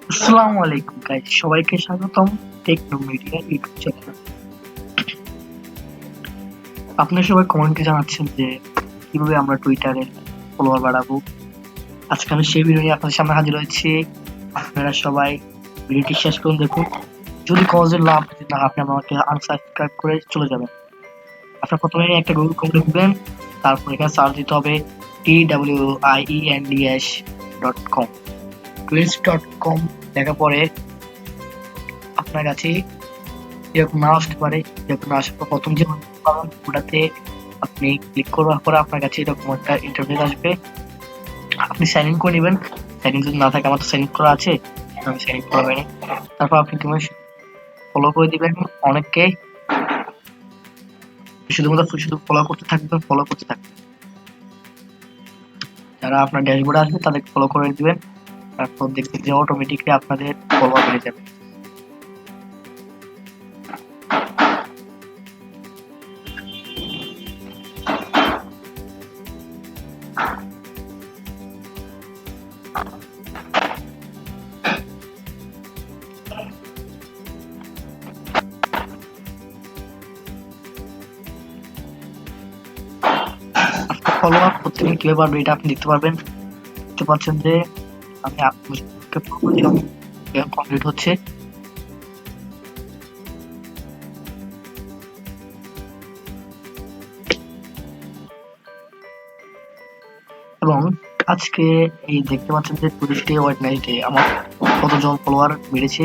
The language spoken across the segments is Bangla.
আসসালামু আলাইকুম গাইস, সবাইকে স্বাগতম টেকনো মিডিয়া ইউটিউব চ্যানেলে। আপনারা সবাই কমেন্টে জানাচ্ছেন যে কিভাবে আমরা টুইটারে ফলোয়ার বাড়াবো। আজকে আমি সেই ভিডিও নিয়ে আপনাদের সামনে হাজির হয়েছি। আপনারা সবাই ভিডিওটি শেষ পর্যন্ত দেখুন। যদি কজের লাভ হয় না, আপনি আমাকে আনসাবস্ক্রাইব করে চলে যাবেন। আপনার প্রথমে একটা গুগল ক্রোম লিখবেন, তারপর এখানে সার্চ দিতে হবে TWIENDS.com। টুইন্স.com লেখার পরে আপনার কাছে এরকম না আসতে পারে। এরকম না আসার পর প্রথম যে পাবেন ওটাতে আপনি ক্লিক করার পরে আপনার কাছে এরকম একটা ইন্টারফেস আসবে। আপনি সাইন ইন করে নেবেন। সাইন ইন যদি না থাকে, আমার তো সাইন ইন করা আছে, আমি সাইন ইন করবেন। তারপর আপনি তুমি ফলো করে দিবেন অনেককে, শুধু ফলো করতে থাকবেন, ফলো করতে থাকবেন। যারা আপনার ড্যাশবোর্ডে আসবে তাদেরকে ফলো করে দিবেন। তারপর দেখবেন যে অটোমেটিকলি আপনাদের ফলোয়ার বেড়ে যাবে। ফলোয়ার প্রত্যেকদিন কিভাবে বাড়বে এটা আপনি দেখতে পারবেন। দেখতে পাচ্ছেন যে আমি আপনাকে কমপ্লিট হচ্ছে। এবং আজকে এই দেখতে পাচ্ছেন যে টুরিস্টে ওয়েডনেসডে আমার কতজন ফলোয়ার বেড়েছে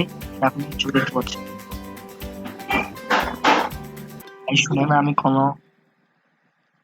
আপনি চোখে দেখতে পাচ্ছেন। এই শুনে না আমি কোনো